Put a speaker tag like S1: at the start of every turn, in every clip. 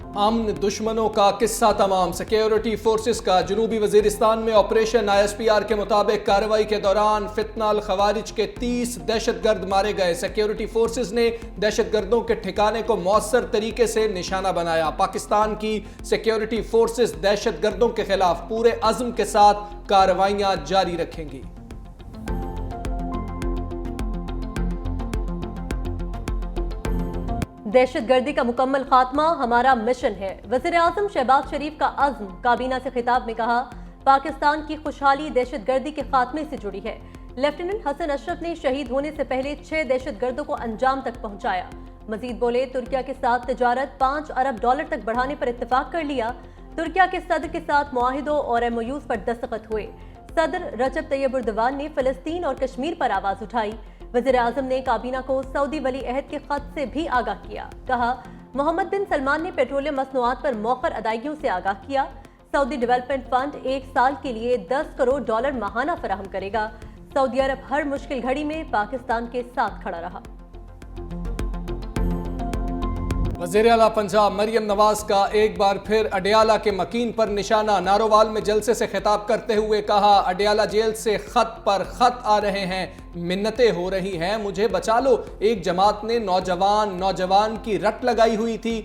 S1: अमन दुश्मनों का किस्सा तमाम। सिक्योरिटी फोर्सेस का जनूबी वजीरिस्तान में ऑपरेशन। ISPR के मुताबिक कार्रवाई के दौरान फितना अल खवारिज के 30 दहशतगर्द मारे गए। सिक्योरिटी फोर्सेस ने दहशतगर्दों के ठिकाने को मौसर तरीके से निशाना बनाया। पाकिस्तान की सिक्योरिटी फोर्सेस दहशतगर्दों के खिलाफ पूरे अज़्म के साथ कार्रवाइयां जारी रखेंगी।
S2: दहशतगर्दी का मुकम्मल खात्मा हमारा मिशन है। वज़ीर आज़म शहबाज शरीफ का अज़्म। काबीना से खिताब में कहा, पाकिस्तान की खुशहाली दहशतगर्दी के खात्मे से जुड़ी है। लेफ्टिनेंट हसन अशरफ ने शहीद होने से पहले 6 दहशतगर्दों को अंजाम तक पहुंचाया। मजीद बोले, तुर्किया के साथ तिजारत $5 अरब तक बढ़ाने पर इत्तेफाक कर लिया। तुर्किया के सदर के साथ मुआहिदों और MOUs पर दस्तखत हुए। सदर रजब तैयब एर्दोगान ने फिलिस्तीन और कश्मीर पर आवाज उठाई। वज़ीर आज़म ने काबीना को सऊदी वली अहद के खत से भी आगाह किया। कहा, मोहम्मद बिन सलमान ने पेट्रोलियम मसनूआत पर मौखर अदायगियों से आगाह किया। सऊदी डेवलपमेंट फंड 1 साल के लिए $10 करोड़ माहाना फराहम करेगा। सऊदी अरब हर मुश्किल घड़ी में पाकिस्तान के साथ खड़ा रहा।
S1: वज़ीर आला पंजाब मरियम नवाज का एक बार फिर अडयाला के मकीन पर निशाना। नारोवाल में जलसे से खिताब करते हुए कहा, अडयाला जेल से खत पर खत आ रहे हैं, मिन्नतें हो रही हैं, मुझे बचा लो। एक जमात ने नौजवान की रट लगाई हुई थी।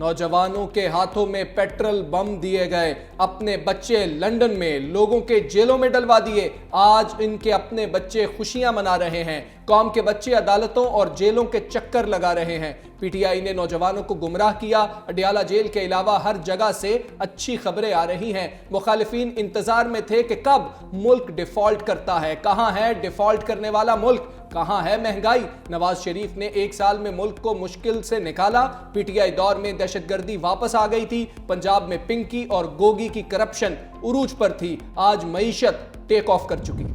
S1: नौजवानों के हाथों में पेट्रोल बम दिए गए। अपने बच्चे लंदन में लोगों के जेलों में डलवा दिए। आज इनके अपने बच्चे खुशियां मना रहे हैं। कौम के बच्चे अदालतों और जेलों के चक्कर लगा रहे हैं। PTI ने नौजवानों को गुमराह किया। अडयाला जेल के अलावा हर जगह से अच्छी खबरें आ रही हैं। मुखालिफिन इंतजार में थे कि कब मुल्क डिफॉल्ट करता है। कहां है डिफॉल्ट करने वाला मुल्क, कहां है महंगाई। नवाज शरीफ ने 1 साल में मुल्क को मुश्किल से निकाला। PTI दौर में दहशतगर्दी वापस आ गई थी। पंजाब में पिंकी और गोगी की करप्शन उरूज पर थी। आज मईशत टेक ऑफ कर चुकी।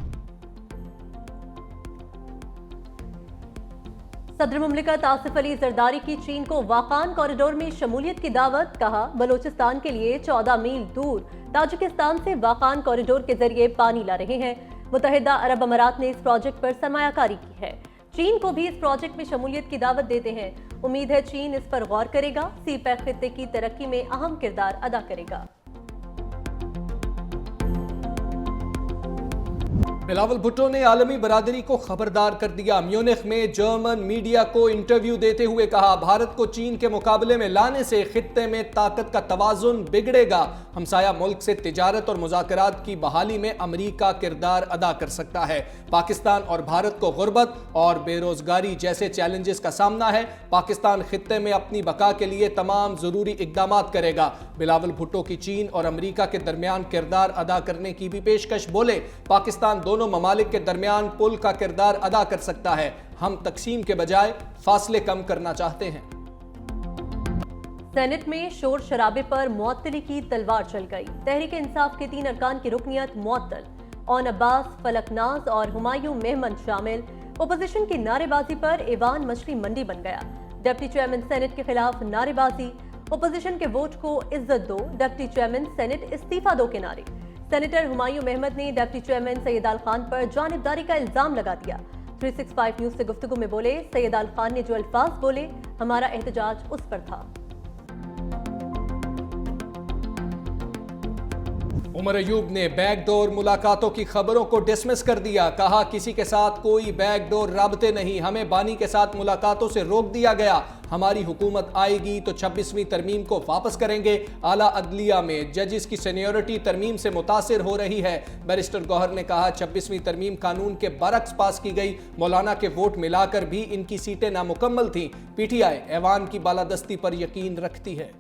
S2: सदर मुमलिकत आसिफ अली जरदारी की चीन को वाकान कॉरिडोर में शमूलियत की दावत। कहा, बलोचिस्तान के लिए 14 मील दूर ताजिकिस्तान से वाकान कॉरिडोर के जरिए पानी ला रहे हैं। मुत्तहिदा अरब अमारात ने इस प्रोजेक्ट पर सरमायाकारी की है। चीन को भी इस प्रोजेक्ट में शमूलियत की दावत देते हैं। उम्मीद है चीन इस पर गौर करेगा। सीपैक खित्ते की तरक्की में अहम किरदार अदा करेगा।
S1: बिलावल भुट्टो ने आलमी बरादरी को खबरदार कर दिया। म्यूनिख में जर्मन मीडिया को इंटरव्यू देते हुए कहा, भारत को चीन के मुकाबले में लाने से खित्ते में ताकत का तवाजुन बिगड़ेगा। हमसाया मुल्क से तिजारत और मुज़ाकरात की बहाली में अमरीका किरदार अदा कर सकता है। पाकिस्तान और भारत को गुर्बत और बेरोजगारी जैसे चैलेंजेस का सामना है। पाकिस्तान खित्ते में अपनी बका के लिए तमाम जरूरी इकदामात करेगा। बिलावल भुट्टो की चीन और अमरीका के दरमियान किरदार अदा करने की भी पेशकश। बोले, पाकिस्तान दोनों ममालिक के दरमियान पुल का किरदार अदा कर सकता है। हम तकसीम के बजाय फासले कम करना चाहते हैं।
S2: सेनेट में शोर शराबे पर मुअत्तली की तलवार चल गई। तहरीक इंसाफ के 3 अरकान की रुकनियत मुअत्तल। ओन अब्बास, फलकनाज और हुमायूं मेहमन शामिल। ओपोजिशन की नारेबाजी पर ऐवान मछली मंडी बन गया। डिप्टी चेयरमैन सेनेट के खिलाफ नारेबाजी। ओपोजिशन के वोट को इज्जत दो, डिप्टी चेयरमैन सेनेट इस्तीफा दो के नारे। सेनेटर हुमायूं मेहमद ने डिप्टी चेयरमैन सैयद आल खान पर जानिबदारी का इल्जाम लगा दिया। 365 न्यूज से गुफ्तगू में बोले, सैयद आल खान ने जो अल्फाज बोले, हमारा एहतजाज उस पर था।
S1: उमर अयूब ने बैकडोर मुलाकातों की खबरों को डिसमिस कर दिया। कहा, किसी के साथ कोई बैकडोर राबते नहीं, हमें बानी के साथ मुलाकातों से रोक दिया गया। हमारी हुकूमत आएगी तो 26वीं तरमीम को वापस करेंगे। आला अदलिया में जजिस की सीनियरिटी तरमीम से मुतासिर हो रही है। बैरिस्टर गौहर ने कहा, 26वीं तरमीम कानून के बरक्स पास की गई। मौलाना के वोट मिलाकर भी इनकी सीटें नामुकम्मल थीं। PTI ऐवान की बालादस्ती पर यकीन रखती है।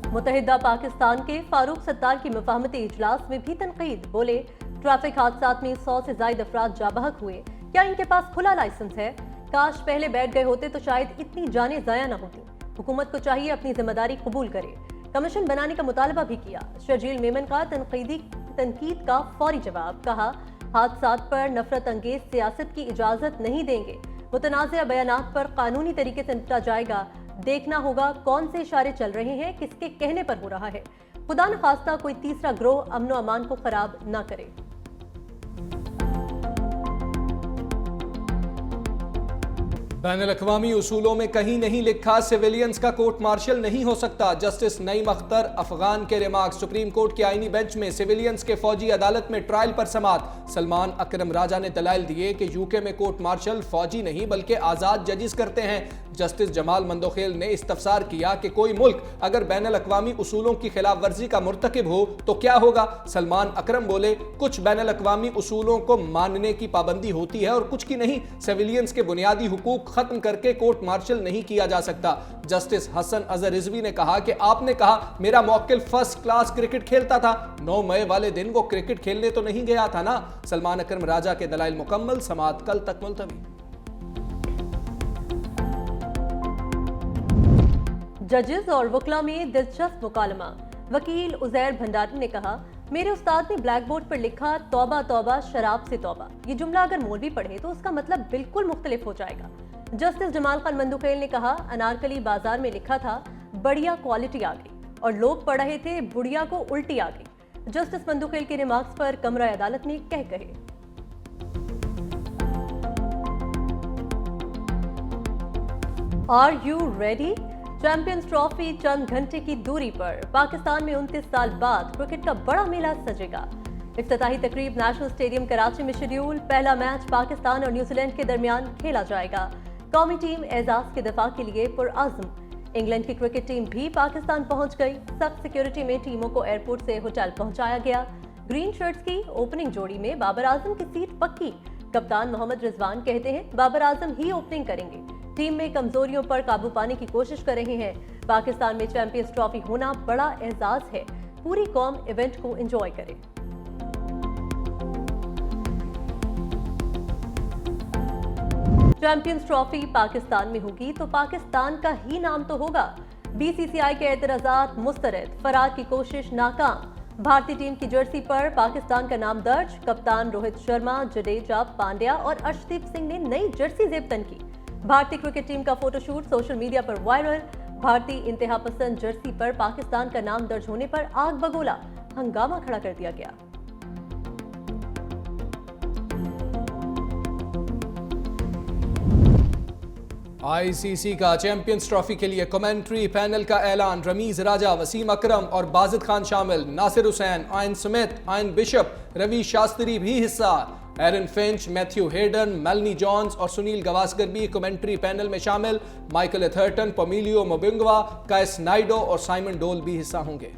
S2: मुत्तहिदा पाकिस्तान के फारूक सत्तार की मुफाहमती इजलास में भी तनकीद। बोले, ट्रैफिक हादसात में 100 से ज्यादा अफराद जाबहक हुए। क्या इनके पास खुला लाइसेंस है? काश पहले बैठ गए होते तो शायद इतनी जानें जाया न होती। हुकूमत को चाहिए अपनी जिम्मेदारी कबूल करे। कमीशन बनाने का मुतालबा भी किया। शर्जील मेमन का तनकीद का फौरी जवाब। कहा, हादसात पर नफरत अंगेज सियासत की इजाजत नहीं देंगे। मुतनाज़िया बयानात पर कानूनी तरीके से निपटा जाएगा। देखना होगा कौन से इशारे चल रहे हैं, किसके कहने पर हो रहा है। खुदा न खास्ता कोई तीसरा ग्रोह अमनो अमान को खराब ना करे।
S1: बैनुल-अक़वामी उसूलों में कहीं नहीं लिखा सिविलियंस का कोर्ट मार्शल नहीं हो सकता। जस्टिस नईम अख्तर अफगान के रिमार्क। सुप्रीम कोर्ट के आईनी बेंच में सिविलियंस के फौजी अदालत में ट्रायल पर समाअत। सलमान अकरम राजा ने दलाइल दिए कि यूके में कोर्ट मार्शल फौजी नहीं बल्कि आजाद जजेस करते हैं। जस्टिस जमाल मंदोखेल ने इस्तफसार किया कि कोई मुल्क अगर बैनुल-अक़वामी उसूलों की खिलाफ वर्जी का मुर्तकिब हो तो क्या होगा। सलमान अकरम बोले, कुछ बैनुल-अक़वामी उसूलों को मानने की पाबंदी होती है और कुछ की नहीं। सिविलियंस के बुनियादी हुकूक खत्म करके कोर्ट मार्शल नहीं किया जा सकता। जस्टिस हसन अजहर रिजवी ने कहा कि आपने कहा मेरा मौक्किल फर्स्ट क्लास क्रिकेट खेलता था, 9 मई वाले दिन वो क्रिकेट खेलने तो नहीं गया था ना। सलमान अकरम राजा के दलाइल मुकम्मल। समाअत कल तक मुलतवी।
S2: जजेस और वकला में दिलचस्प मुकालमा। वकील उजैर भंडारी ने कहा, मेरे उस्ताद ने ब्लैक बोर्ड पर लिखा तौबा तौबा शराब से तौबा। ये जुमला अगर मौलवी पढ़े तो उसका मतलब बिल्कुल मुख्तलिफ हो जाएगा। जस्टिस जमाल खान मंदोखेल ने कहा, अनारकली बाजार में लिखा था बढ़िया क्वालिटी आ गई और लोग पढ़ रहे थे बुढ़िया को उल्टी आ गई। जस्टिस मंदोखेल के रिमार्क्स पर कमरा अदालत में कह कहे। Are you ready? Champions trophy चंद घंटे की दूरी पर। पाकिस्तान में 29 साल बाद क्रिकेट का बड़ा मेला सजेगा। इफ्तिताही तकरीब नेशनल स्टेडियम कराची में शेड्यूल। पहला मैच पाकिस्तान और न्यूजीलैंड के दरमियान खेला जाएगा। कौमी टीम एजाज के दफा के लिए पुरअज़्म। इंग्लैंड की क्रिकेट टीम भी पाकिस्तान पहुंच गई। सख्त सिक्योरिटी में टीमों को एयरपोर्ट से होटल पहुंचाया गया। ग्रीन शर्ट्स की ओपनिंग जोड़ी में बाबर आजम की सीट पक्की। कप्तान मोहम्मद रिजवान कहते हैं बाबर आजम ही ओपनिंग करेंगे। टीम में कमजोरियों पर काबू पाने की कोशिश कर रहे हैं। पाकिस्तान में चैंपियंस ट्रॉफी होना बड़ा एजाज है। पूरी कौम इवेंट को एंजॉय करे। चैंपियंस ट्रॉफी पाकिस्तान में होगी तो पाकिस्तान का ही नाम तो होगा। बीसीसीआई के एतराजात मुस्तरद। फरार की कोशिश नाकाम। भारतीय टीम की जर्सी पर पाकिस्तान का नाम दर्ज। कप्तान रोहित शर्मा, जडेजा, पांड्या और अर्शदीप सिंह ने नई जर्सी जेब की। भारतीय क्रिकेट टीम का फोटोशूट सोशल मीडिया पर वायरल। भारतीय इंतहा पसंद जर्सी पर पाकिस्तान का नाम दर्ज होने पर आग बगोला। हंगामा खड़ा कर दिया गया।
S1: आईसीसी का चैंपियंस ट्रॉफी के लिए कमेंट्री पैनल का ऐलान। रमीज राजा, वसीम अकरम और बाजिद खान शामिल। Nasser Hussain, Ian Smith, Ian Bishop, Ravi Shastri भी हिस्सा। Aaron Finch, Matthew Hayden, Melanie Jones और सुनील गावस्कर भी कमेंट्री पैनल में शामिल। माइकल एथर्टन, पमीलियो मोबिंगवा, काइस नाइडो और साइमन डोल भी हिस्सा होंगे।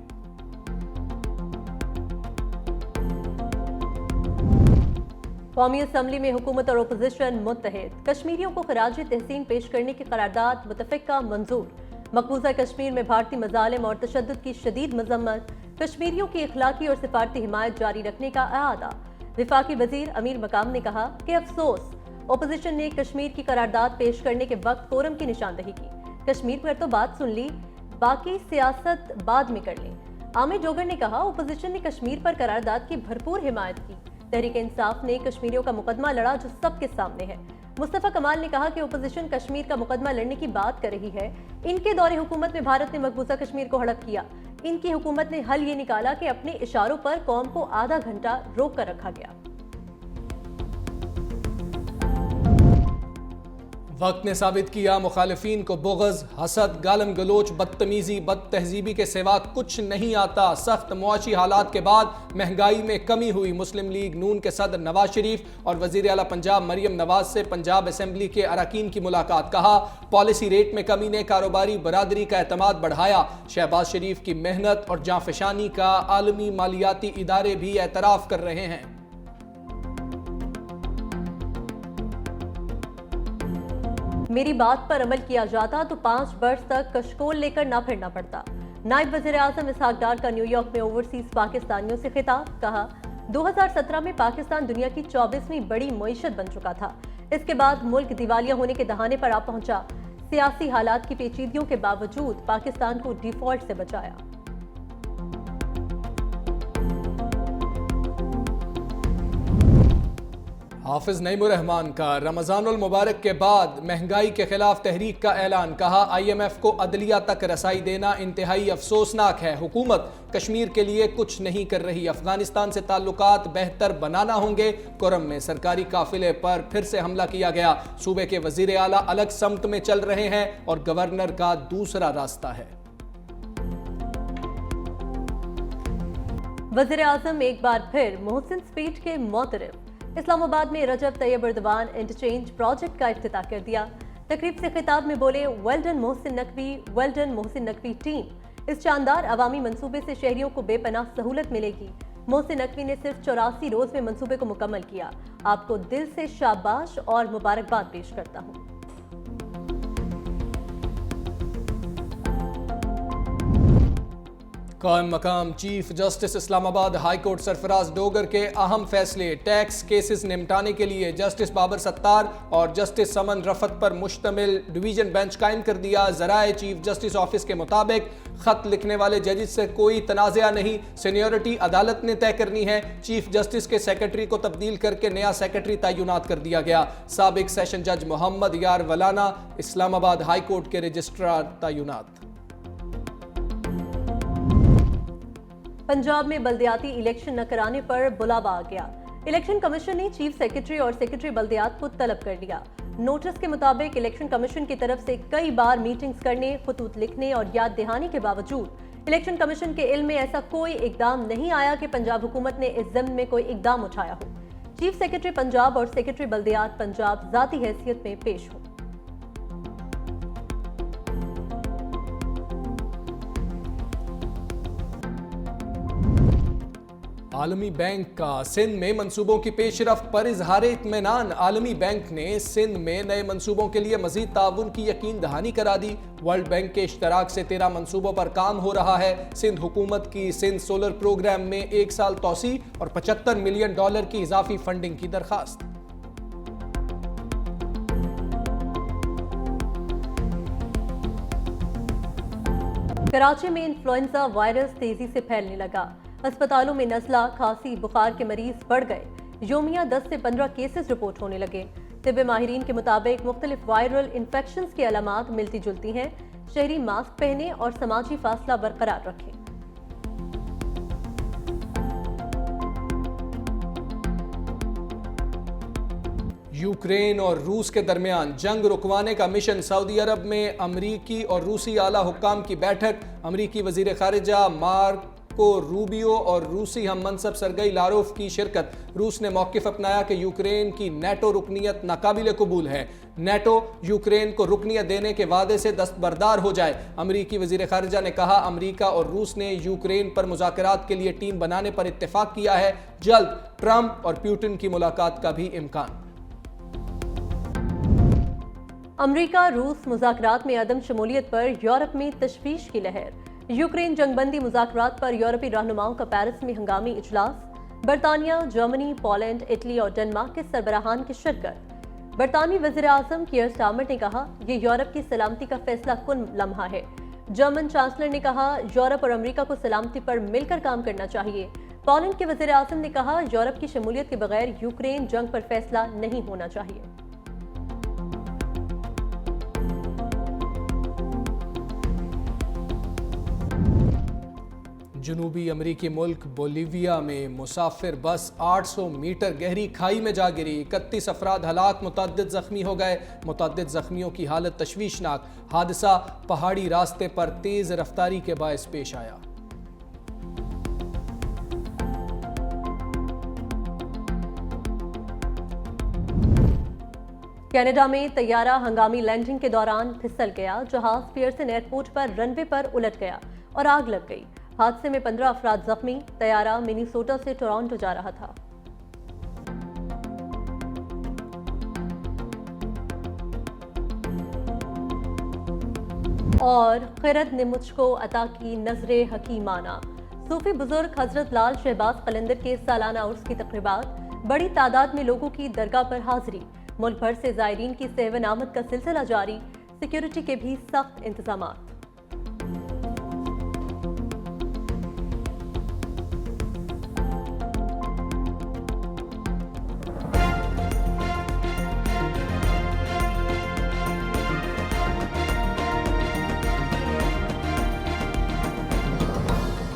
S2: कौमी असम्बली में हुकूमत और ओपोजिशन मुत्तहिद। कश्मीरियों को खराज तहसीन पेश करने की करारदाद मुतफ़िक़ा मंजूर। मकबूजा कश्मीर में भारतीय मज़ालिम और तशद्दुद की शदीद मज़म्मत। कश्मीरियों की इखलाकी और सिफारती हिमायत जारी रखने का अआदा। विफाकी वजीर अमीर मकाम ने कहा कि अफसोस ओपोजिशन ने कश्मीर की करारदाद पेश करने के वक्त कोरम की निशानदही की। कश्मीर पर तो बात सुन ली, बाकी सियासत बाद में कर लें। आमिर जोगर ने कहा, ओपोजिशन ने कश्मीर पर करारदाद की भरपूर हिमायत की। तहरीक इंसाफ ने कश्मीरियों का मुकदमा लड़ा जो सबके सामने है। मुस्तफा कमाल ने कहा कि ओपोजिशन कश्मीर का मुकदमा लड़ने की बात कर रही है। इनके दौरे हुकूमत में भारत ने मकबूजा कश्मीर को हड़प किया। इनकी हुकूमत ने हल ये निकाला कि अपने इशारों पर कौम को आधा घंटा रोक कर रखा गया।
S1: वक्त ने साबित किया मुखालिफिन को बुग़्ज़, हसद, गालम गलोच, बदतमीजी, बद तहजीबी के सिवा कुछ नहीं आता। सख्त मुआशी हालात के बाद महंगाई में कमी हुई। मुस्लिम लीग नून के सदर नवाज शरीफ और वज़ीर आला पंजाब मरियम नवाज से पंजाब असम्बली के अरकान की मुलाकात। कहा, पॉलिसी रेट में कमी ने कारोबारी बरादरी का एतमाद बढ़ाया। शहबाज शरीफ की मेहनत और जांफशानी का आलमी मालियाती इदारे भी एतराफ़ कर रहे हैं।
S2: मेरी बात पर अमल किया जाता तो 5 वर्ष तक कशकोल लेकर ना फिरना पड़ता। नायब वज़ीर आज़म इसहाक डार का न्यूयॉर्क में ओवरसीज पाकिस्तानियों से खिताब। कहा, 2017 में पाकिस्तान दुनिया की 24वीं बड़ी मईशत बन चुका था। इसके बाद मुल्क दिवालिया होने के दहाने पर आ पहुंचा। सियासी हालात की पेचीदगियों के बावजूद पाकिस्तान को डिफॉल्ट से बचाया।
S1: हाफिज नईमुर्रहमान का रमजानुल मुबारक के बाद महंगाई के खिलाफ तहरीक का ऐलान। कहा IMF को अदलिया तक रसाई देना इंतहाई अफसोसनाक है। हुकूमत कश्मीर के लिए कुछ नहीं कर रही। अफगानिस्तान से ताल्लुकात बेहतर बनाना होंगे। कोरम में सरकारी काफिले पर फिर से हमला किया गया। सूबे के वजीर आला अलग समत में चल रहे हैं और गवर्नर का दूसरा रास्ता है।
S2: वज़ीर आज़म एक बार फिर मोहसिन स्पीड के मोतरफ। इस्लामाबाद में रजब तैयब एर्दोगान इंटरचेंज प्रोजेक्ट का इफ्तिताह कर दिया। तकरीब से खिताब में बोले, well done Mohsin Naqvi, well done Mohsin Naqvi team. इस शानदार अवामी मंसूबे से शहरियों को बेपनाह सहूलत मिलेगी। मोहसिन नकवी ने सिर्फ 84 रोज में मंसूबे को मुकम्मल किया। आपको दिल से शाबाश और मुबारकबाद पेश करता हूँ।
S1: कायम मकाम chief justice Islamabad high court Sarfaraz Dogar के अहम फैसले। टैक्स केसेस निपटाने के लिए जस्टिस बाबर सत्तार और जस्टिस समन रफत पर मुश्तमिल डिवीजन बेंच कायम कर दिया। जराए चीफ जस्टिस ऑफिस के मुताबिक खत लिखने वाले जजेस से कोई तनाज़ा नहीं, सीनियरिटी अदालत ने तय करनी है। चीफ जस्टिस के सेक्रेटरी को तब्दील करके नया सेक्रेटरी तैनात कर दिया गया। साबिक सेशन जज मोहम्मद यार वलाना इस्लामाबाद हाई कोर्ट के रजिस्ट्रार तैनात।
S2: पंजाब में बल्दियाती इलेक्शन न कराने पर बुलावा आ गया। इलेक्शन कमीशन ने चीफ सेक्रेटरी और सेक्रेटरी बल्दियात को तलब कर लिया। नोटिस के मुताबिक इलेक्शन कमीशन की तरफ से कई बार मीटिंग्स करने, खतूत लिखने और याद दहानी के बावजूद इलेक्शन कमीशन के इल्म में ऐसा कोई इकदाम नहीं आया कि पंजाब हुकूमत ने इस ज़िम्न में कोई इकदाम उठाया हो। चीफ सेक्रेटरी पंजाब और सेक्रेटरी बल्दियात पंजाब ज़ाती हैसियत में पेश हो।
S1: आलमी बैंक का सिंध में मंसूबों की पेशरफ्त पर इजहार इत्मीनान। आलमी बैंक ने सिंध में नए मंसूबों के लिए मजीद ताउन की यकीन दहानी करा दी। वर्ल्ड बैंक के इश्तराक से 13 मंसूबों पर काम हो रहा है। सिंध हुकूमत की सिंध सोलर प्रोग्राम में 1 साल तोसी और $75 मिलियन की इजाफी फंडिंग की दरखास्त।
S2: कराची में इन्फ्लुएंजा वायरस तेजी से फैलने लगा। अस्पतालों में नज़ला, खांसी, बुखार के मरीज बढ़ गए। योमिया 10 से 15 केसेस रिपोर्ट होने लगे। तिब्बी माहिरीन के मुताबिक मुख्तलिफ वायरल इन्फेक्शंस की अलामात मिलती जुलती हैं। शहरी मास्क पहने और समाजी फासला बरकरार रखें।
S1: यूक्रेन और रूस के दरमियान जंग रुकवाने का मिशन। सऊदी अरब में अमरीकी और रूसी आला हुक्काम की बैठक। अमरीकी वजीर खारिजा मार्को रूबियो और रूसी हम मनसब सरगई लारोफ की शिरकत। रूस ने मौक़िफ़ अपनाया कि यूक्रेन की नेटो रुकनीत नाकाबिल कबूल है। नेटो यूक्रेन को रुकनीत देने के वादे से दस्तबरदार हो जाए। अमरीकी वजीर खारिजा ने कहा, अमरीका और रूस ने यूक्रेन पर मुज़ाकरात के लिए टीम बनाने पर इत्तेफाक किया है। जल्द ट्रंप और पुतिन की मुलाकात का भी इम्कान।
S2: अमरीका रूस मुज़ाकरात में अदम शमूलियत पर यूरोप में तशवीश की लहर। यूक्रेन जंगबंदी मुज़ाकरात पर यूरोपीय रहनुमाओं का पेरिस में हंगामी इजलास। बरतानिया, जर्मनी, पोलैंड, इटली और डेनमार्क के सरबराहान की शिरकत। बरतानवी वज़ीर आज़म कीयर स्टारमर ने कहा, यह यूरोप की सलामती का फैसला कुन लम्हा है। जर्मन चांसलर ने कहा, यूरोप और अमरीका को सलामती पर मिलकर काम करना चाहिए। पोलैंड के वज़ीर आज़म ने कहा, यूरोप की शमूलियत के बगैर यूक्रेन जंग पर फैसला नहीं होना चाहिए।
S1: जनूबी अमरीकी मुल्क बोलीविया में मुसाफिर बस 800 मीटर गहरी खाई में जा गिरी। 31 अफराद हलाक, मुतअद्दिद जख्मी हो गए। मुतअद्दिद जख्मियों की हालत तशवीशनाक। हादसा पहाड़ी रास्ते पर तेज रफ्तारी के बायस पेश आया।
S2: कनाडा में तैयारा हंगामी लैंडिंग के दौरान फिसल गया। जहाज पियर्सन एयरपोर्ट पर रनवे पर उलट गया और आग लग गई। हादसे में 15 अफराद जख्मी। तैयारा मिनीसोटा से टोरंटो जा रहा था। और खिरद ने मुझको अता की नजरे हकीमाना। सूफी बुजुर्ग हजरत लाल शहबाज कलंदर के सालाना उर्स की तकरीबात। बड़ी तादाद में लोगों की दरगाह पर हाजिरी। मुल्क भर से जायरीन की सेवन आमद का सिलसिला जारी। सिक्योरिटी के भी सख्त इंतजामात।